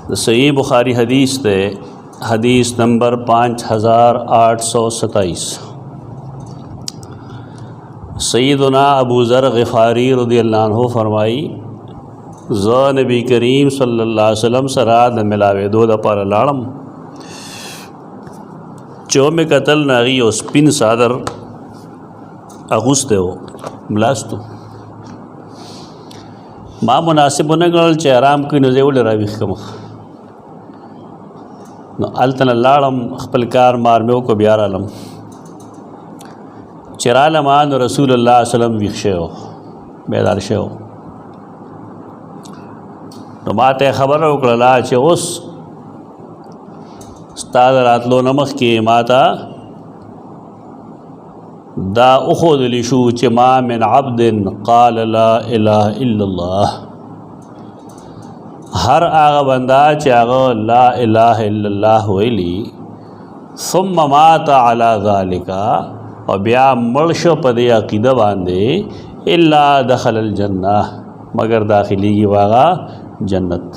सही बुखारी हदीस थे, हदीस नंबर 5827। सैयदना अबू ज़र ग़िफ़ारी रज़ियल्लाहु अन्हु फरमाई, ज़ नबी करीम सल्लल्लाहु अलैहि वसल्लम सराद मिलावे दो दपर लाड़म चो में कतल नागी और स्पिन सादर अगुस्ते हो मलास्तु माँ मुनासिब न गणल चे आराम की नज़े उड़ राविख कमख न अलतन लाड़म खपल कार मार में को ब्यार आलम चिरालमान रसूलुल्लाह सल्लम विक्षे हो बेदार शे हो तो माते खबर उकड़ला चे उस स्ताद रातलो नमख के माता दा उखुद लिशू चे मा मिन अब्दिन क़ाल ला इलाहा इल्लल्लाह, हर आगा बंदा चे आगा ला इलाहा इल्लल्लाह वैली सुम्मा माता अला ज़ालिका और ब्या मर्शो पदे अक़ीदा बांधे इल्ला दखलल जन्नह मगर दाखिली की वागा जन्नत।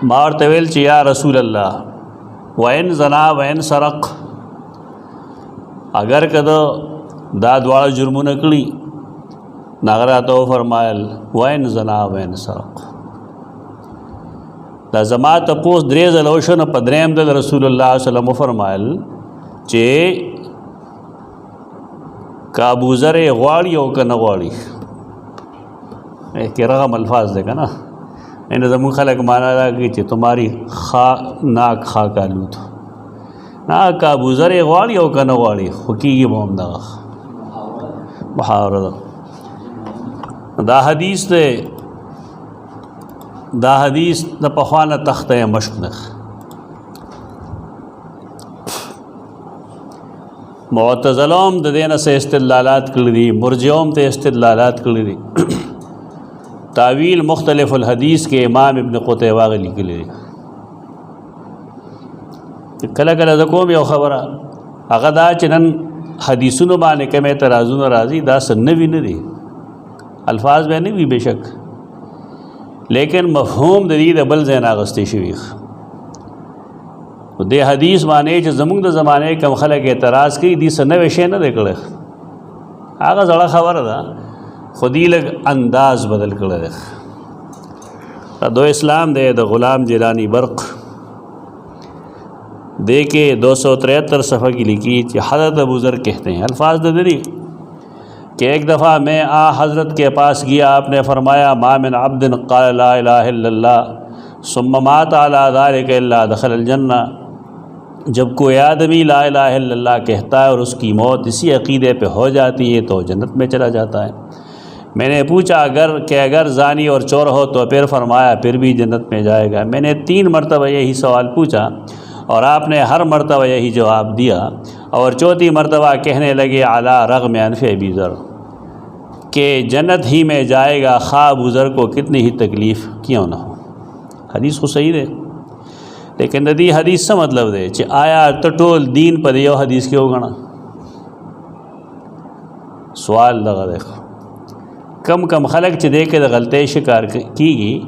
मार तवेल चे या रसूल अल्लाह वैन जना वैन सरक, अगर कदो दादवाड़ा जुर्मु नकली नागरा तो फरमायल वैन जना वैन सरक दा जमा तपोस द्रेज लोशन पद्रेम दल रसूलुल्लाह सल्लल्लाहु फरमायल चे काबूज़र गवाड़ी हो का नगवाड़ी के रगम अल्फाज देखा ना इन जमू खलक माना कि चे तुम्हारी खा नाक खा का लूट ना काबूज़र गवाड़ी हो का नगवाड़ी हुकी मोहम्मद मुहावरा दा हदीस दे दा हदीस न पखवाना तख्त मश्क नख मुअतज़िलों द देना से इस्तिदलालात कर दी, मुर्जिओं ते इस्तिदलालात कर दी, तावील मुख्तलिफ़ुल हदीस के इमाम इब्न क़ुतैबा लिख ली कला कला ज़कोम यो ख़बरा अगदा चनन हदीसुन बाने के में तराजुन राजी दा सन्नवी न दी अल्फाज में नहीं भी बेशक लेकिन मफ़हूम दरीद अबल ज़ैन आगस्ती शवीख दे हदीस माने च जमुंग द ज़माने कम खलक एतराज़ की दी सन्नवे शे न देखड़े आगा ज़ड़ा खबर था खुदी लग अंदाज बदल कर देख दो इस्लाम दे द ग़ुलाम जिलानी बर्क़ दे के 273 सफ़ा की लिखी हज़रत अबू ज़र कहते हैं अल्फाज दरी कि एक दफ़ा मैं हज़रत के पास गया, आपने फरमाया मा मिन अब्दिन क़ाल ला इलाहा इल्लल्लाह सुम्मा माता अला ज़ालिका इल्ला दखलल जन्नह, जब कोई आदमी ला इलाहा इल्लल्लाह कहता है और उसकी मौत इसी अक़ीदे पे हो जाती है तो जन्नत में चला जाता है। मैंने पूछा अगर ज़ानी और चोर हो तो फिर फरमाया फिर भी जन्नत में जाएगा। मैंने 3 मरतबा यही सवाल पूछा और आपने हर मरतबा यही जवाब दिया और चौथी मरतबा कहने लगे अला रग़म अनफ़ अबी ज़र के जन्नत ही में जाएगा खा अबू ज़र को कितनी ही तकलीफ़ क्यों ना हो। हदीस को सही दे लेकिन नदी हदीस से मतलब दे चे आया तो टोल दीन पर यो हदीस क्यों गणा सवाल लगा देखो कम कम खलक च दे के गलते शिकार की गई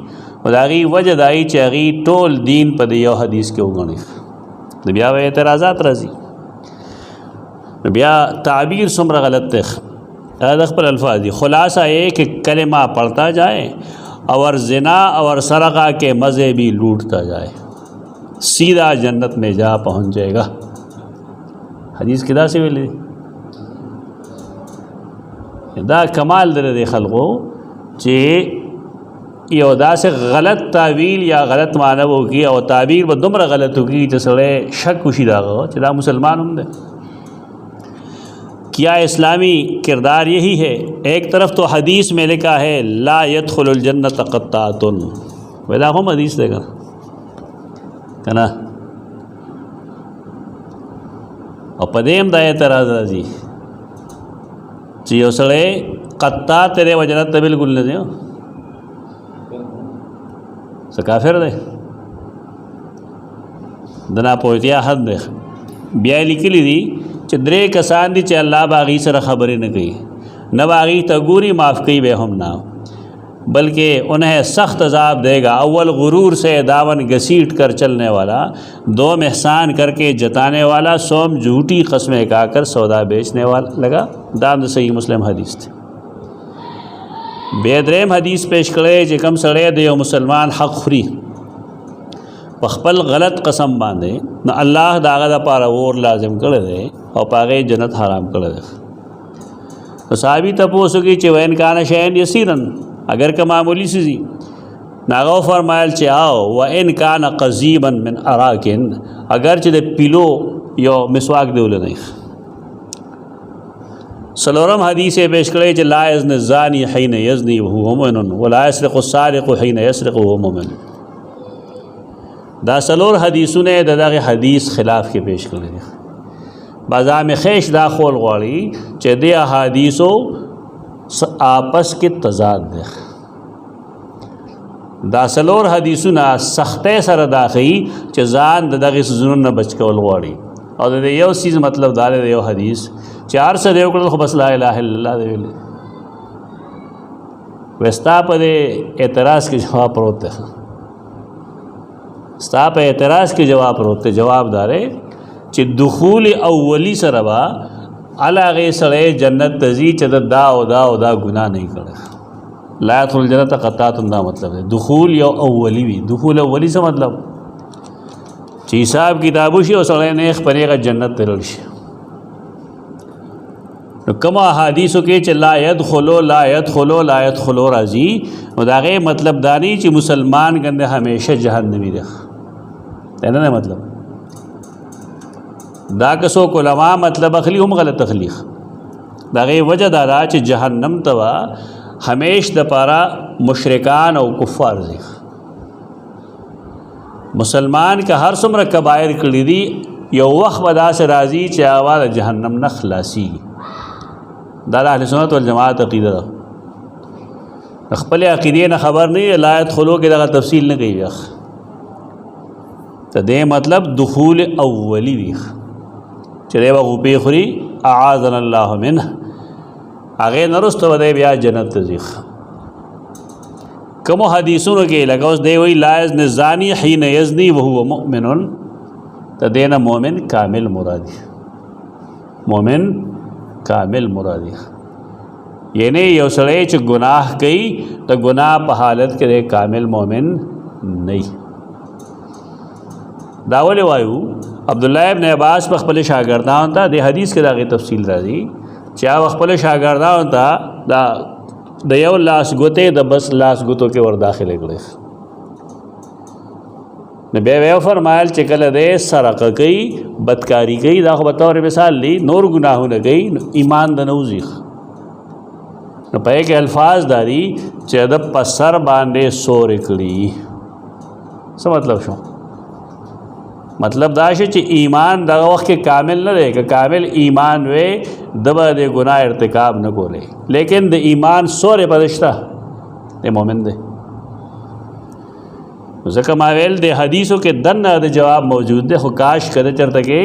उदागी वजह दाई चागी टोल दीन पर यो हदीस क्यों गणी नबिया व एतराज़ात रजी नबिया ताबीर सुमरा गलत देख पर अल्फाजी खुलासा है कि कलिमा पढ़ता जाए और ज़िना और सरक़ा के मज़े भी लूटता जाए सीधा जन्नत में जा पहुँच जाएगा। हदीस किदा से मिली दा कमाल दे खल्को चे योदा से गलत तावील या गलत मानव होगी और ताबीर व दुमरा गलत होगी जैसे शक कुशीदा हो चला मुसलमान होंगे क्या इस्लामी किरदार यही है। एक तरफ तो हदीस में लिखा है ला यदखुलुल जन्नत क़त्तातुन वैदा हम हदीस देगा कना और पदेम दाए तराज़ जी चियो सड़े कत्ता तेरे वजनत तो बिल्कुल न दे काफिर दे दना पोतिया हद दे ब्या लिखी ली दी चंद्रे कसान दी चे अल्लाह बागी सर खबरें न कही न बागी तगूरी माफ़ कही बे हम ना बल्कि उन्हें सख्त अजाब देगा। अव्वल गुरूर से दामन घसीट कर चलने वाला, दोम एहसान करके जताने वाला, सोम झूठी कस्में खाकर सौदा बेचने वाला लगा। दाम सही मुस्लिम हदीस थी। बेदरेम हदीस पेश करे जे कम सड़े दे मुसलमान हक खुरी पखपल गलत कसम बांधे न अल्लाह दागा दा पारा और लाजिम कर दे और पागे जन्नत हराम कर दे। तो साहबी तपोसु की चवैन कान शैन यसीरन, अगर का मामूली सी नागो फरमायल चे आओ व इन कान कजीबन मिन अराकिन, अगर चे पिलो यो मिसवाक देवल नहीं। सलोरम हदीस पेश करे चे ला यज़्नि ज़ानी हिन यज़्नी वहुव मुमिनुन व ला यसरिक़ु सारिक़ु हिन यसरिक़ु वहुव मुमिन। दा सलोर हदीसों ने दादा हदीस खिलाफ के पेश करे बाजा में खेश दाखोल गौड़ी चे दे हदीसों आपस के तजाद दे। दा सलोर हदीसों ना सख्ते सर दाखी चे जान दादा जुनून न बच कौल गौड़ी और दे यो चीज़ मतलब दाले दे यो हदीस चार से देव कर बस ला इलाहा इल्लल्लाह दे वस्ता पर एतराज़ के जवाब पर होते स्ता पे एतराज़ के जवाब पर होते जवाबदारे चे दुखूल अव्वली सरबा अलागे सड़े जन्नत तजी चद दा गुनाह नहीं करे लायतुल जन्नत क़त्तातुन मतलब है दुखूल या अव्वली भी दुखूल अव्वली से मतलब ची साहब किताबुशी और सड़े नेख पनेगा जन्नत तिरलशी। तो कमा हदीसों के च लायत खोलो राजी दागे मतलब दानी ची मुसलमान गंदे हमेशा जहन्नमी देख है ना मतलब दा कसो कुलमा मतलब अखली हम गलत तखलीक दागे वजह दारा च जहन्नम तवा हमेश दपारा मुशरिकान और कुफ़ार देख मुसलमान का हर सुमर कबायर कलीदी यो वक़्त बदा से राजी च आवाज़ जहन्नम न खलासी दादा अहले सुन्नत वल जमात अक़ीदा अखपल अक़ीदे न खबर नहीं लायत खुलो के दागा तफसील न गई यख तो दे मतलब दुखूल अव्वली भी चले वगुपी खुरी आज़न अल्लाह मिन आगे नरुस्त वदे ब्या जन्नत ज़ीख कमो हदीसों के लगा उस दे वही ला यज़्नि ज़ानी हिन यज़्नी वहुव मुमिनुन तो देना मोमिन कामिल मुरादी मोमिन कामिल मुरादी यानी यो सड़े च गुनाह कई तो गुनाह पहालत के दे कामिल मोमिन नहीं। दावल वायु अब्दुल्लाह इब्न अब्बास बखपल शागिर्दान था दे हदीस के दागे तफसील राजी चा बखपल शागिर्दान था दा दयो लाश गोते द बस लाश गोतो के वर दाखिले गए न बे फरमायल चिकल दे सरक गई बदकारी गई दाखो बतौर मिसाल ली नूर गुनाह न गई ईमान दनौजी न पे के अल्फाज दारी चदब पसर बांडे सोर इकड़ी सब मतलब शो मतलब दाशे च ईमान दा वक्त के कामिल न रहे कि कामिल ईमान वे दबा दे गुनाह इर्तिकाब न को ले लेकिन दे ईमान सोरे पदश्ता दे मोमिन दे ज़कमावेल दे हदीसों के दन दे जवाब मौजूद दे खुकाश करे चरते के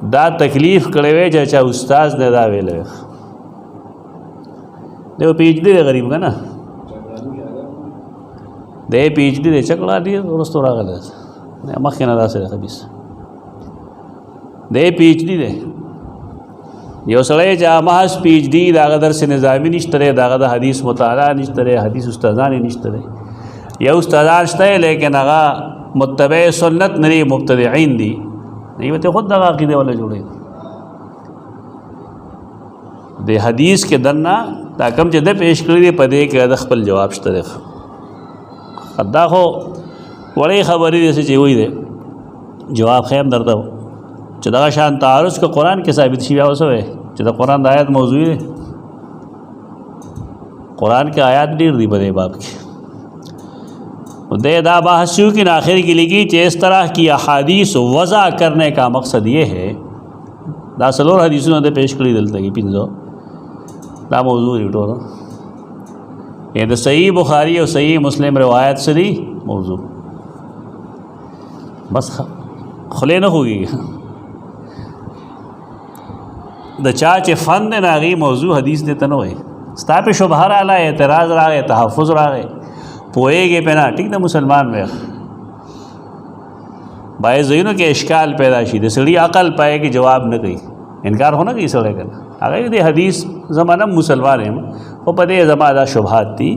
दा तकलीफ़ करे वे चाचा उस्ताद ने दा वेले दे वो PhD दे गरीब का ना दे PhD दे चकला दिए रोज़ तो रागल है मक्खी ना दा से खबीस दे PhD दे यो सड़े जा महज PhD दागदर से निज़ामी निश्तरे दागदा हदीस मुताला निश्तरे हदीस उस्तादानी निश्तरे या उस्तादाश्ते लेकिन अगा मुत्तबे सुन्नत नरी मुब्तदिईन दी नहीं बते खुद दगा अक़ीदे वाले जुड़े दे हदीस के दन्ना ताकम जदे पेश करी दे पदे के अदख पल जवाब शतरे खद्दा हो बड़ी खबरी जैसे चाहिए हुई दे जवाब खैम दर्दा हो चदा शान तारुस का कुरान के साबित शिवा हो सवे चदा कुरान आयत मौजूद है कुरान के आयत डीर दी बदे बाप की दे दा बहसू की आखिर की लिखी चे इस तरह की अहादीस वज़ा करने का मकसद ये है दा सलोर हदीसों ने पेश करी दलता की पिंजो दा मौजूद रिटो ये तो सही बुखारी और सही मुस्लिम रिवायत से दी मौजू बस खुले न होगी द चाचे फ़न ने नागी मौजू हदीस देता न है स्ता पे शुबहा राला एतराज़ रागे तहफ़ुज़ रागे पोएगे पे ना ठीक ना मुसलमान में बाए ज़हीनों के इश्काल पैदा शी दे सड़ी अकल पाए कि जवाब न कही इनकार होना कि सड़े करना अगर ये हदीस ज़माना मुसलमान है वो पते ज़माना शुबहात थी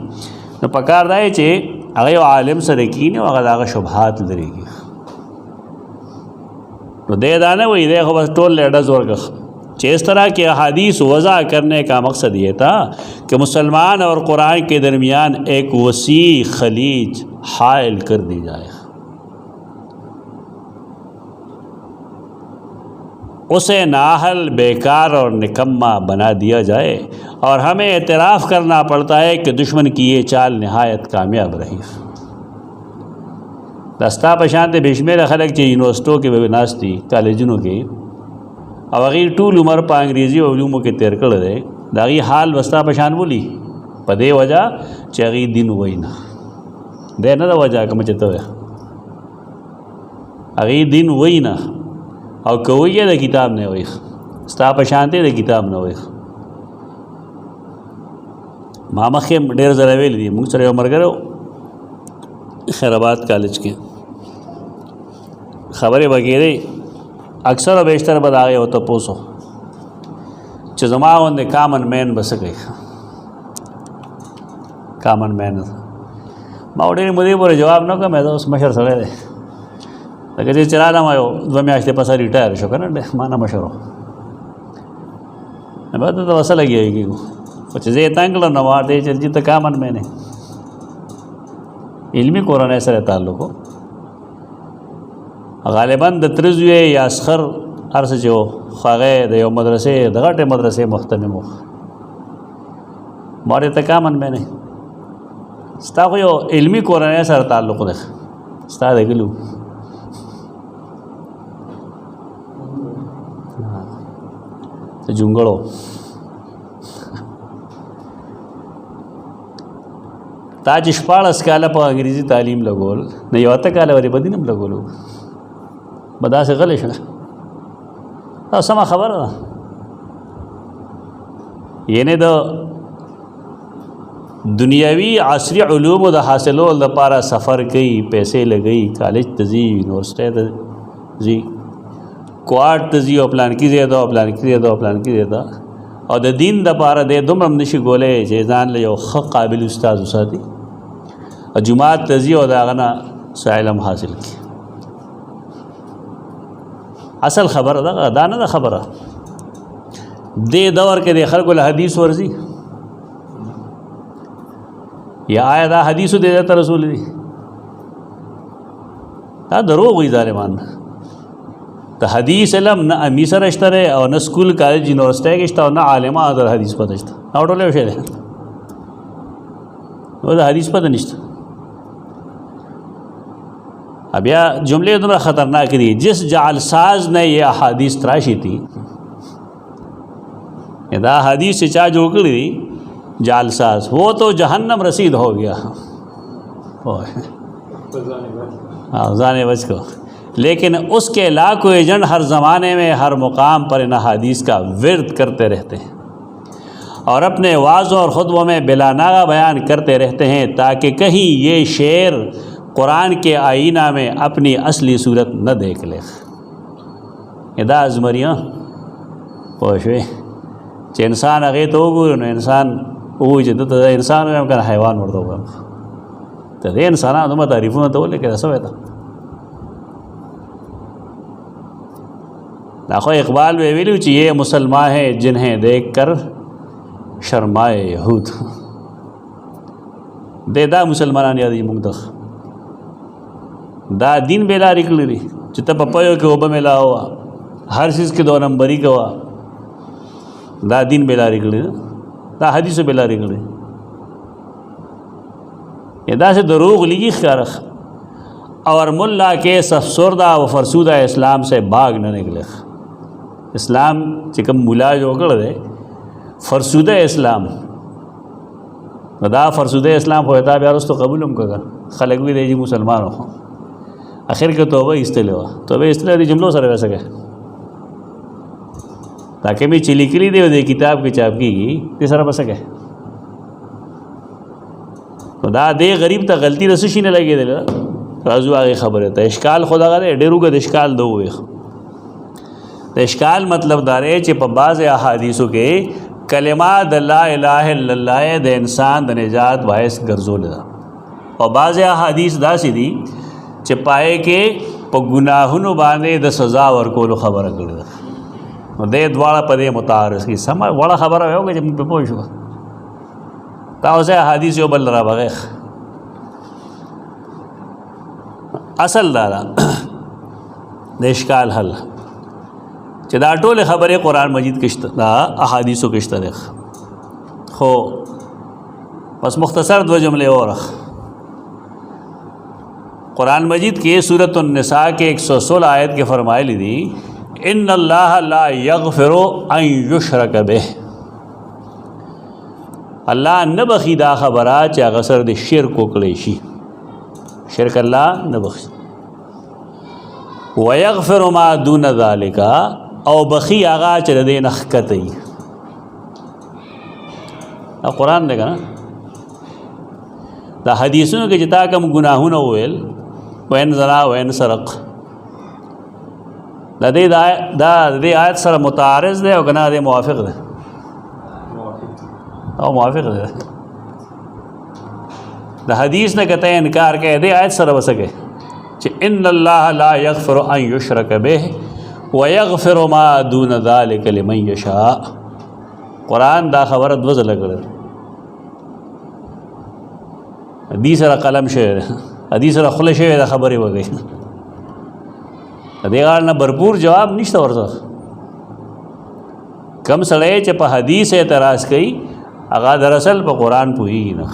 तो पकार दाए चे अगर वो आलिम से रखी नहीं अगर आगे शुबहात लरेगी तो दे दाने वही देखो बस टोल लेडा जोर का इस तरह के अहादीस वज़ा करने का मकसद ये था कि मुसलमान और कुरान के दरमियान एक वसी खलीज हायल कर दी जाए, उसे नाहल बेकार और निकम्मा बना दिया जाए। और हमें एतराफ़ करना पड़ता है कि दुश्मन की ये चाल नहायत कामयाब रही। दस्ता पशानत बेशमेर खलक चे यूनिवर्सिटों के नास्ती कॉलेजों के अब अगर टूल उमर पा अंग्रेज़ी और उलूमों के तेर कर दे दागी हाल बस्ता पशान बोली पदे वजह चगी दिन वही ना दे ना वजह का मचे तो अगी दिन वही ना और कोई है किताब ने वही स्ता पशानते दे किताब न वही मामा के डेर ज़रा वेल दी मुझ सर उमर करो खैराबाद कॉलेज के खबरें वगैरह अक्सर और बेशतर बदागे हो तो पोसो चजमा उन्हें कामन मैन बस गई कामन मैन माउडी मुझे बोले जवाब न मैं तो उस मशर सड़े दे अगर चला ना मायो दो में आस्ते पास रिटायर शो कर माना मशरो बात तो वसा लगी है कि कुछ जे तंगल नवार दे चल जी तो कामन मैंने इल्मी कुरान ऐसा रहता ताल्लुक़ गालिबन दतरजुए या असखर अर्स जो ख़ागे दे मदरसे दगाटे मदरसे मुख्तमिम मारे तकामन मैंने स्ता को यो इल्मी कुरान ऐसा ताल्लुक़ देख स्ता देख लूँ तो जुंगड़ो ताज इश्पाड़स काला पर अंग्रेज़ी तालीम लगोल नहीं होता काला वारी बदीनम लगोलो बदा से गले शा समा खबर ना ये ने दो दुनियावी आसरी उलूम द हासिलो द पारा सफ़र कई पैसे लगई कॉलेज तजी यूनिवर्सिटी तजी क्वार्ट तजी और प्लान की ज़्यादा प्लान की ज़्यादा प्लान की ज़्यादा और द दीन द पारा दे दुम नशी गोले जेजान ले ख काबिल उस्ताद उसाती और जुमात तजी और दागना साइलम हासिल की असल खबर दाना दा खबर दे दौर के दे खल हदीस वर्जी या आया दा हदीस दे देता रसूल दी ता दरो हुई ज़ालिमान तो हदीस इलम न अमीसर अश्तरे और न स्कूल कॉलेज यूनिवर्सिटी के इश्ता और न आलिमा अदर हदीस पता इश्ता ना उठो ले उसे वो हदीस पता निश्ता अब या जुमले इतना ख़तरनाक दी जिस जालसाज ने यह अहादीस तराशी थी यदा हदीस से चाह जो करी जालसाज वो तो जहन्नम रसीद हो गया जाने बच को। लेकिन उसके लाखों एजेंट हर ज़माने में हर मुकाम पर इन अहादीस का विर्द करते रहते हैं और अपने वाज़ों और खुतबों में बिलानागा बयान करते रहते हैं ताकि कहीं ये शेर कुरान के आईना में अपनी असली सूरत न देख ले। इदा अजमरियाँ पोशे चे इंसान अगे तो न इंसान वो तो इंसान में कर हैवान मरता होगा तो दे इंसान तो मैं तारीफ़ों में तो बोले कैसा हुआ था लाखों इकबाल वे वेलू चाहिए मुसलमान हैं जिन्हें देख कर शर्माए यहूद देदा मुसलमान याद मुंतख दा दिन बेला निकली चित्त पप्पयो के ओब में ला हुआ हर चीज़ के 2 नंबरी का हुआ दा दिन बेला निकली दा हदीस बेला निकली यदा से दरूग लिगी खरख और मुल्ला के सफसरदा व फरसूदा इस्लाम से बाग न निकले। इस्लाम चिकम मुला जो कर दे फरसूदा इस्लाम दा फरसूदा इस्लाम होता है यार उस तो कबूल हम का खलक भी दे जी मुसलमान हो आखिर के तोबा इस्तेले हुआ तोबा इस्तेले जुमलों सर वैसा गए ताकि मैं चिली किली दे किताब की चाप की तीसरा बस गए نو دا دې غریب ته غلطي د څه شي نه لګېدله راځو هغې خبرې ته. اشکال خو دغه دی ډېر اوږد اشکال ده ووایي. د اشکال مطلب دا دی چې په بعضې احادیثو کې کلمه د لا اله الا الله د انسان د نجات باعث ګرځولې ده او بعضې احادیث داسې دي چې پای کې په ګناهونو باندې د سزا ورکولو خبره کړې ده. نو دې دواړه په دې متعارض کړي. سمه وړه خبره وکړه چې موږ پرې پوه شو. تا اوس احادیث یو بل را بغیر اصل دا د اشکال حل چې دا ټولې خبرې قرآن مجید کې شته دا احادیثو کې شته دی. خو بس مختصر دو جملے اور قرآن مجید کې سورۃ النساء کې 116 آیت کې فرمایلی دی ان اللہ لا یغفر ان یشرک به. اللہ نه بخي دا خبره چې هغه سره د شرک وکړی شي. شرک الله نه بخي. ويغفر ما دون ذلك او بخي هغه چې د دې نه ښکته وي. دا قرآن دی که نه؟ دا حدیثونو کې چې تا کوم ګناهونه وویل وین زنا وین سرق دا دې آیت سره متعارض دی او که نه دې موافق دی؟ او موافق دی. د حدیث نه کته انکار کوي دې آیت سره وسکه چې ان الله لا یغفر ان یشرک به ویغفر ما دون ذلک لمن یشاء. قرآن دا خبره دو ځله کړې. حدیث سره قلم شوی دی، حدیث سره خوله شوی دا خبرې وکړي. د دې غاړه نه بھرپور جواب نشته ورته. کم سړی چې په حدیث اعتراض کوي هغه دراصل په قرآن پوهېږي نه.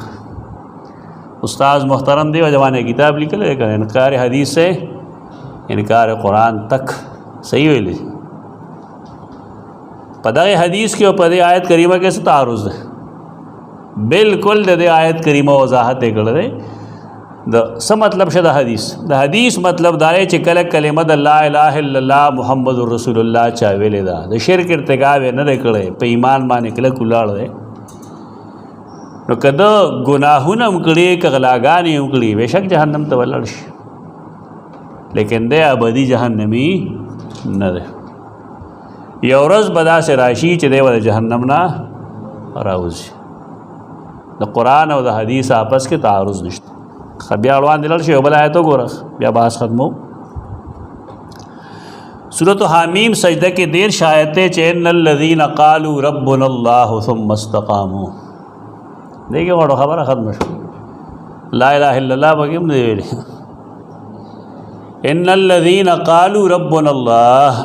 استاد محترم دی جوانه کتاب لیکل ہے کہ انکار حدیث سے انکار قرآن تک صحیح ویلی. پدغه حدیث کې او پدې آیت کریمه کې څه تعارض ده؟ بالکل د دې آیت کریمه وضاحت کړل دی. د څه مطلب شه د حدیث؟ د حدیث مطلب دا دی چې کله کلمه د لا اله الا الله محمد رسول الله چا ویلې ده د شرک ارتکاب نه دی کړی، په ایمان باندې کله کولاړ دی. نو کده گناهونه هم کړي که غلاګانې هم کړي بېشک جهنم ته ولاړ شي، لیکن دی ابدي جهنمي نه دی. یو ورځ به داسې راشي چې دی به د جهنم نه راوځي. د قرآن او د حدیث آپس کې تعارض نشته. بیا اړوان دي لاړ شي یو بل آیت وګوره بیا بحث ختمو. سورۃ حامیم سجدہ کې 13 آیت چې ان الذین قالوا ربنا الله ثم استقاموا. دیکھیں وڑو خبر ختم شو. لا الہ الا اللہ بگیم دی ویلی ان الذین قالوا ربنا اللہ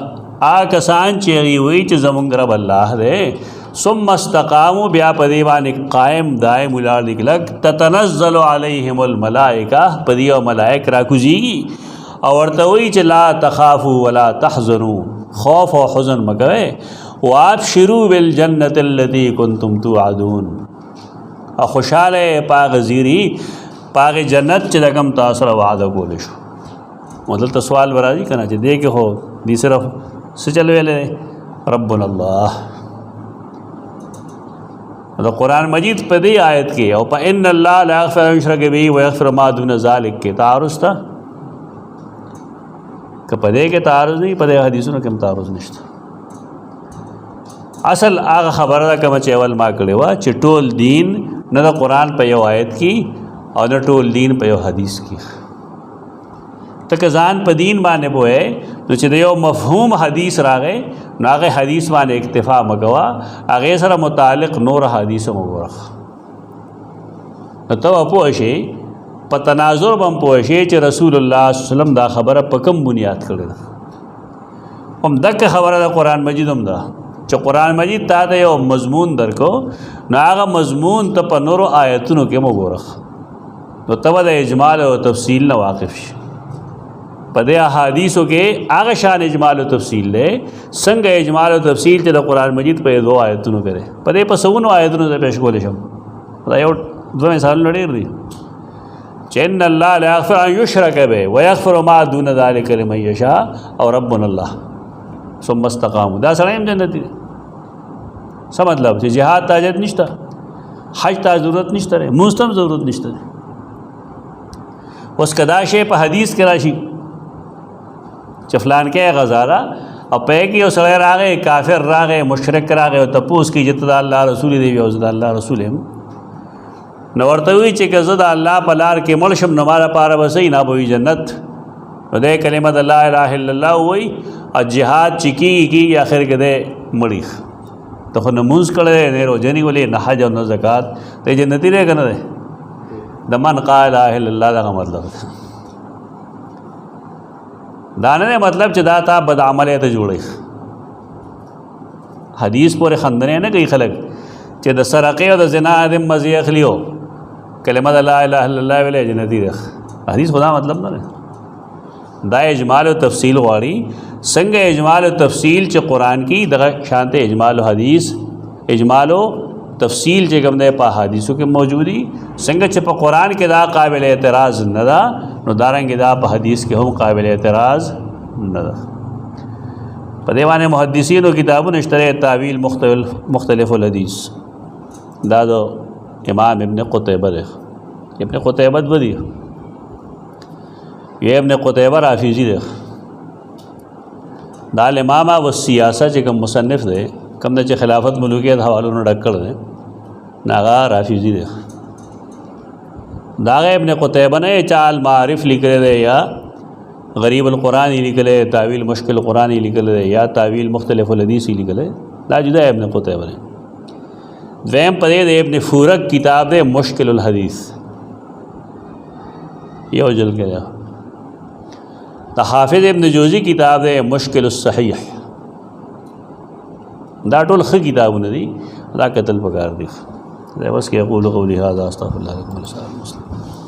آکسان چیغی ہوئی چی زمونگ رب اللہ دے ثم استقاموا بیا پدیوان قائم دائم الار دکلک تتنزل علیہم الملائکہ پدیو ملائک راکوزیگی اورتوئی چی لا تخافوا ولا تحزنوا خوف و حزن مکوے وابشروا بالجنت اللتی کنتم توعدون خوشحال پاغ زیری پاغ جنت چې دکم تاسو سره وعده کول شو. مدلته سوال برازي کنه چې دې کې هو دې صرف څه چل ویلې ربنا الله. دا قرآن مجید په دې آیت کې او په ان الله لا یغفر ان یشرک به ویغفر ما دون ذلک کې تعارض تا که په دې کې تعارض نه په دې حدیثونو کې تعارض نشته. اصل هغه خبره ده کوم چې اول ما کړی و چې ټول دین نه د قرآن په یو آیت کې او نه ټول دین په یو حدیث کې. ته که ځان په دین باندې پوهې نو چې د یو مفهوم حدیث راغی نو هغه حدیث باندې اکتفا مه کوه، هغې سره متعلق نور حدیث هم وګوره. نو ته به پوه شې په تناظر به هم پوه شې چې رسول الله صلی الله علیه وسلم دا خبره په کوم بنیاد کړې ده. هم دکه خبره د قرآن مجید هم ده چې قرآن مجید تا ته یو مضمون درکو نو هغه مضمون ته په نورو آیتونو کې مه ګوره نو ته به د اجمال او تفصیل نه واقف شي. په دې احادیثو کې هغه شان اجمال او تفصیل دی څنګه اجمال او تفصیل چې د قرآن مجید په دو آیتونو کې دی. په دې په سونو آیتونو ته پیش کولی شم. دا یو دوه مثالونه ډېر دي چې ان الله لا یغفر ان یشرک به ویغفر ما دون ذلک لمن یشاء او ربنا الله ثم استقاموا. دا سړی هم جنتي دی. څه مطلب چې جهاد ته حاجت نشته، حج ته ضرورت نشته دی، مونځ ته هم ضرورت نشته دی. اوس که دا شی په حدیث کې راشي چې فلان کې غزاره او په کې یو سړی راغی، کافر راغی، مشرک راغی او تپوس کې چې ته د الله رسول دی او زه د الله رسول یم، نو ورته وایي چې که زه د الله په لار کې مړ شم نو ما لپاره به صحیح نه به وي جنت. نو دی کلمه د لا اله الا الله وایي او جهاد چې کېږي آخر کې دی مړي. ته خو نه مونځ کړی دی، نه روژه نیولې، نه حج او نه زکات، دی جنتي دی که نه دی؟ د من قال لا اله الا الله دغه مطلب دی. دا نه مطلب چې دا تا بد عملی ته جوړی. حدیث پورې خندنې نه کوي خلک چې د سرقې او د زنا آدم مزې اخلي او کلمه د لا اله الا الله ویلی جنتي دی. حدیث خدا مطلب نه دی. دا اجمال و تفصیل غواړي. څنګه اجمال و تفصیل چې قرآن کی دغه شانته اجمال و حدیث، اجمال و تفصیل چې کوم دی په حدیثو کې موجودي، څنګه چې په قرآن کې دا قابل اعتراض نه ده نو دارنګې دا په حدیث کې هم قابل اعتراض نه ده. په دې باندې محدثینو کتابونه شته، تعویل مختلف الحدیث، دا د امام ابن قتیبه دی. ابن قتیبه بدی یہ ابن قتیبہ رافیزی دی. دا الامامہ والسیاسہ چې کوم مصنف دی، کوم د چې خلافت ملوکیت حوالو نه ډک کړی دی، ناغا رافیزی دی. داغه ابن قتیبہ نے چال معارف لیکلی دی، یا غریب القرآن لیکلی، تعویل مشکل قرآن لیکلی دی، یا تعویل مختلف الحدیث لیکلی. دا جدا ابن قتیبہ نے. دویم پدې د ابن فورک کتاب دی مشکل الحدیث، یو جلد کې دی. دا حافظ ابن جوزی کتاب دی مشکل الصحیح. دا ټول ښه کتابونه دي، دا کتل پکار دي. دا بس کې اقول قولی هذا استغفر الله لكم ولسائر المسلمین.